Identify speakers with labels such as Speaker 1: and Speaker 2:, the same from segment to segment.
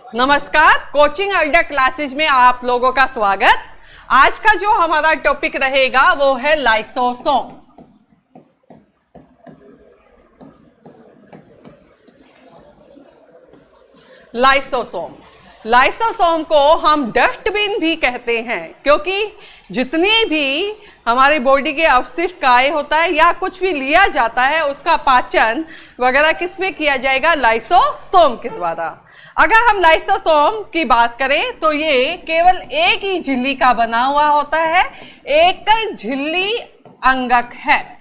Speaker 1: नमस्कार, कोचिंग अड्डा क्लासेज में आप लोगों का स्वागत। आज का जो हमारा टॉपिक रहेगा वो है लाइसोसोम। लाइसोसोम को हम डस्टबिन भी कहते हैं, क्योंकि जितने भी हमारे बॉडी के अवशिष्ट काय होता है या कुछ भी लिया जाता है उसका पाचन वगैरह किस में किया जाएगा? लाइसोसोम के द्वारा। अगर हम लाइसोसोम की बात करें तो ये केवल एक ही झिल्ली का बना हुआ होता है, एकल झिल्ली अंगक है,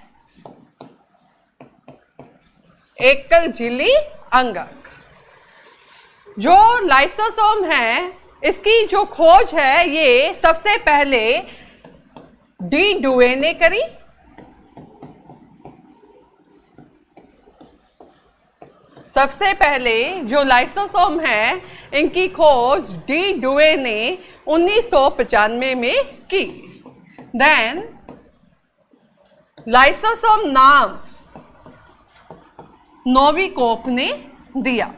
Speaker 1: एकल झिल्ली अंगक। जो लाइसोसोम है इसकी जो खोज है ये सबसे पहले डी डुवे ने करी। सबसे पहले जो लाइसोसोम है इनकी खोज डी डुवे ने 1995 में की। देन लाइसोसोम नाम नोविकोव ने दिया,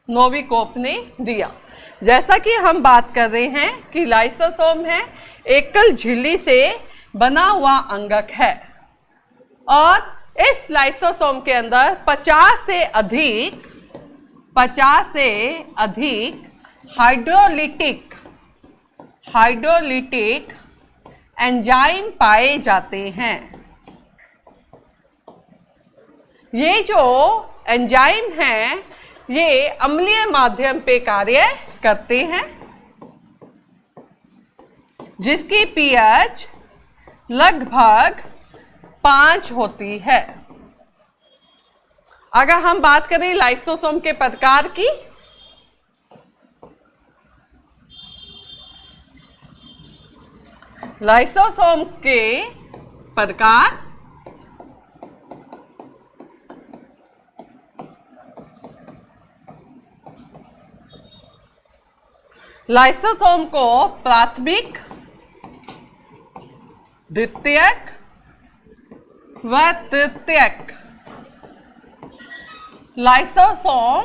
Speaker 1: नोविकोव ने दिया। जैसा कि हम बात कर रहे हैं कि लाइसोसोम है एकल झिल्ली से बना हुआ अंगक है और इस लाइसोसोम के अंदर 50 से अधिक हाइड्रोलिटिक एंजाइम पाए जाते हैं। ये जो एंजाइम हैं ये अम्लीय माध्यम पे कार्य करते हैं, जिसकी पीएच लगभग 5 होती है। अगर हम बात करें लाइसोसोम के प्रकार की, लाइसोसोम के प्रकार लाइसोसोम को प्राथमिक, द्वितीयक व तृतीयक लाइसोसोम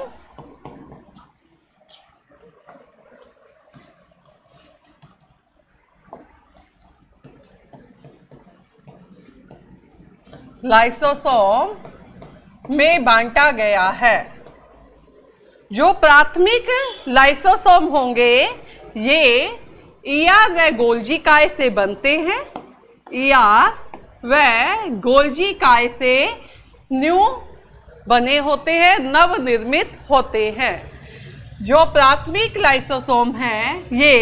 Speaker 1: में बांटा गया है। जो प्राथमिक लाइसोसोम होंगे ये ईआर व गोल्जी काय से बनते हैं, ईआर व गोल्जी काय से न्यू बने होते हैं, नवनिर्मित होते हैं। जो प्राथमिक लाइसोसोम हैं ये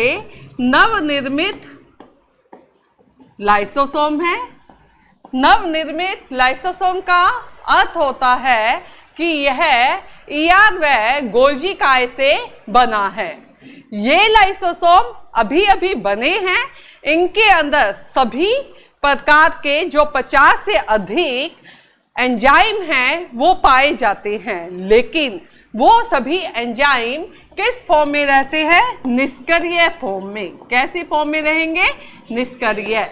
Speaker 1: नवनिर्मित लाइसोसोम है। नवनिर्मित लाइसोसोम का अर्थ होता है कि यह ईआर व गोल्जी काय से बना है। ये लाइसोसोम अभी अभी बने हैं, इनके अंदर सभी प्रकार के जो 50 से अधिक एंजाइम हैं वो पाए जाते हैं, लेकिन वो सभी एंजाइम किस फॉर्म में रहते हैं? निष्क्रिय फॉर्म में। कैसी फॉर्म में रहेंगे? निष्क्रिय।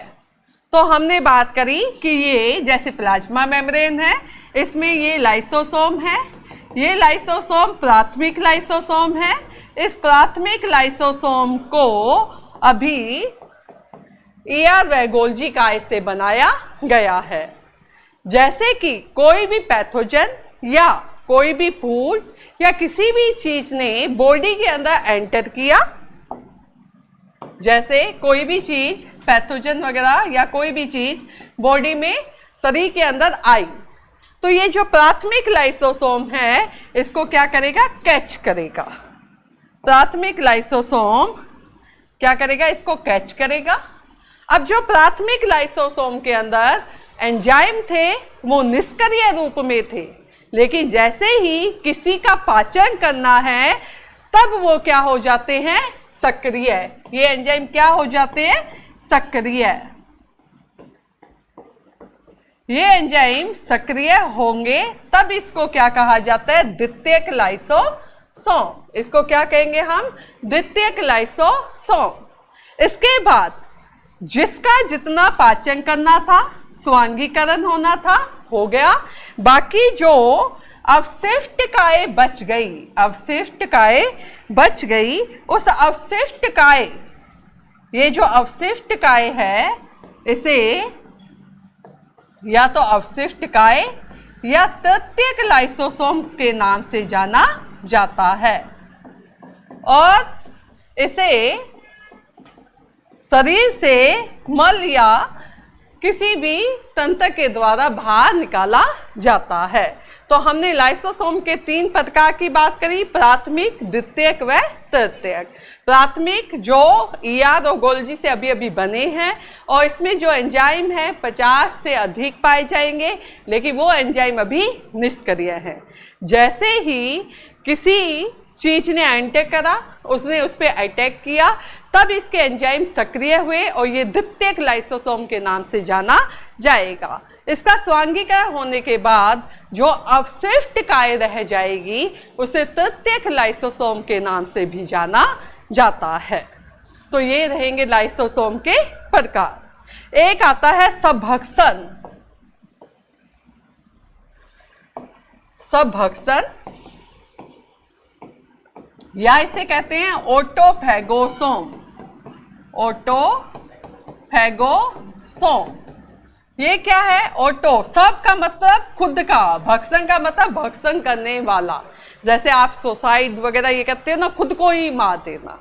Speaker 1: तो हमने बात करी कि ये जैसे प्लाज्मा मेम्ब्रेन है, इसमें ये लाइसोसोम है, ये लाइसोसोम प्राथमिक लाइसोसोम है। इस प्राथमिक लाइसोसोम को अभी ईआर व गोल्जी काय से बनाया गया है। जैसे कि कोई भी पैथोजन या कोई भी फूड या किसी भी चीज ने बॉडी के अंदर एंटर किया, जैसे कोई भी चीज पैथोजन वगैरह या कोई भी चीज बॉडी में शरीर के अंदर आई, तो ये जो प्राथमिक लाइसोसोम है इसको क्या करेगा? कैच करेगा। प्राथमिक लाइसोसोम क्या करेगा? इसको कैच करेगा। अब जो प्राथमिक लाइसोसोम के अंदर एंजाइम थे वो निष्क्रिय रूप में थे, लेकिन जैसे ही किसी का पाचन करना है तब वो क्या हो जाते हैं? सक्रिय। ये एंजाइम क्या हो जाते हैं? सक्रिय। ये एंजाइम सक्रिय होंगे तब इसको क्या कहा जाता है? द्वितीयक लाइसोसोम। इसको क्या कहेंगे हम? द्वितीयक लाइसोसोम। इसके बाद जिसका जितना पाचन करना था, स्वांगीकरण होना था, हो गया। बाकी जो अवशिष्टकाएं बच गई, अवशिष्टकाएं बच गई, उस अवशिष्टकाएं, ये जो अवशिष्टकाएं है इसे या तो अवशिष्टकाएं या तृतीयक लाइसोसोम के नाम से जाना जाता है और इसे शरीर से मल या किसी भी तंत्र के द्वारा बाहर निकाला जाता है। तो हमने लाइसोसोम के 3 प्रकार की बात करी, प्राथमिक, द्वितीयक व तृतीयक। प्राथमिक जो ईआर और गोल्जी से अभी अभी बने हैं और इसमें जो एंजाइम है 50 से अधिक पाए जाएंगे, लेकिन वो एंजाइम अभी निष्क्रिय है। जैसे ही किसी चीज ने अटैक करा, उसने उस पर अटैक किया, तब इसके एंजाइम सक्रिय हुए और ये द्वितीयक लाइसोसोम के नाम से जाना जाएगा। इसका स्वांगीकरण होने के बाद जो अवशिष्ट काय रह जाएगी उसे तृतीयक लाइसोसोम के नाम से भी जाना जाता है। तो ये रहेंगे लाइसोसोम के प्रकार। एक आता है सबभक्षण। सबभक्षण या इसे कहते हैं ऑटोफैगोसोम। ऑटोफैगोसोम ये क्या है? ऑटो, सब का मतलब खुद का, भक्षण का मतलब भक्षण करने वाला। जैसे आप सुसाइड वगैरह ये करते हो ना, खुद को ही मार देना।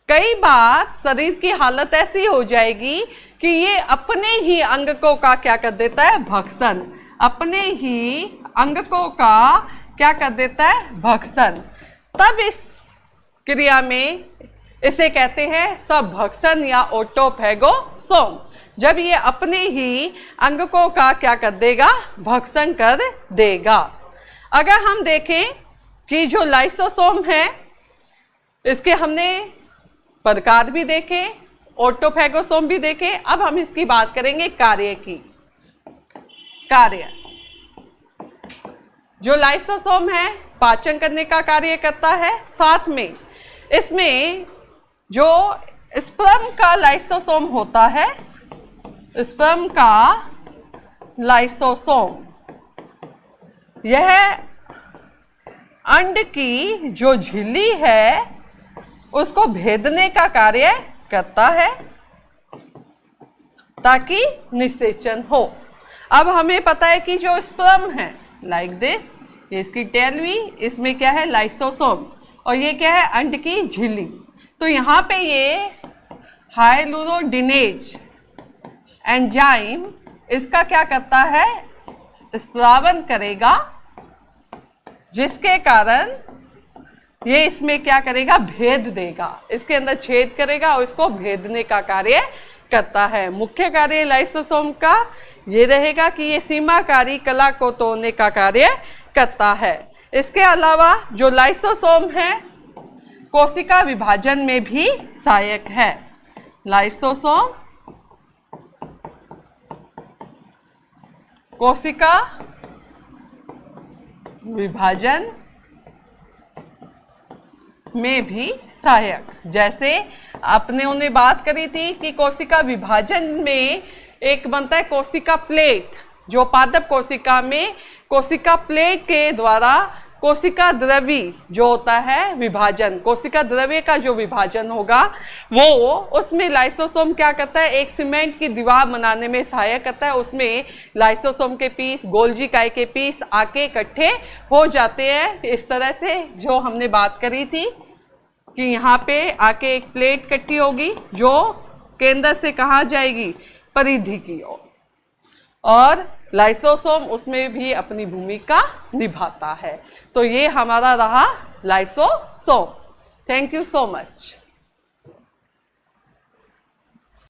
Speaker 1: कई बार शरीर की हालत ऐसी हो जाएगी कि ये अपने ही अंगकों का क्या कर देता है? भक्षण। अपने ही अंगकों का क्या कर देता है? भक्षण। तब इस क्रिया में इसे कहते हैं सबभक्षण या ऑटोफैगोसोम। जब ये अपने ही अंगकों का क्या कर देगा? भक्षण कर देगा। अगर हम देखें कि जो लाइसोसोम है इसके हमने प्रकार भी देखे, ऑटोफैगोसोम भी देखे। अब हम इसकी बात करेंगे कार्य की। कार्य, जो लाइसोसोम है पाचन करने का कार्य करता है, साथ में इसमें जो स्पर्म का लाइसोसोम होता है, स्पर्म का लाइसोसोम, यह अंड की जो झिल्ली है उसको भेदने का कार्य करता है ताकि निषेचन हो। अब हमें पता है कि जो स्पर्म है लाइक दिस, ये इसकी टेल भी, इसमें क्या है? लाइसोसोम, और ये क्या है? अंड की झिल्ली। तो यहाँ पे ये हाइलुरोडिनेज एंजाइम इसका क्या करता है? स्रावन करेगा, जिसके कारण ये इसमें क्या करेगा? भेद देगा, इसके अंदर छेद करेगा और इसको भेदने का कार्य करता है। मुख्य कार्य लाइसोसोम का ये रहेगा कि ये सीमाकारी कला को तोड़ने का कार्य करता है। इसके अलावा जो लाइसोसोम है कोशिका विभाजन में भी सहायक है। लाइसोसोम कोशिका विभाजन में भी सहायक। जैसे आपने उन्हें बात करी थी कि कोशिका विभाजन में एक बनता है कोशिका प्लेट, जो पादप कोशिका में कोशिका प्लेट के द्वारा कोशिका द्रव्य जो होता है विभाजन, कोशिका द्रव्य का जो विभाजन होगा वो उसमें लाइसोसोम क्या करता है? एक सीमेंट की दीवार बनाने में सहायक करता है। उसमें लाइसोसोम के पीस, गोल्जी काय के पीस आके इकट्ठे हो जाते हैं। इस तरह से जो हमने बात करी थी कि यहाँ पे आके एक प्लेट इकट्ठी होगी जो केंद्र से कहाँ जाएगी? परिधि की ओर, और लाइसोसोम उसमें भी अपनी भूमिका निभाता है। तो ये हमारा रहा lysosome. Thank you so much.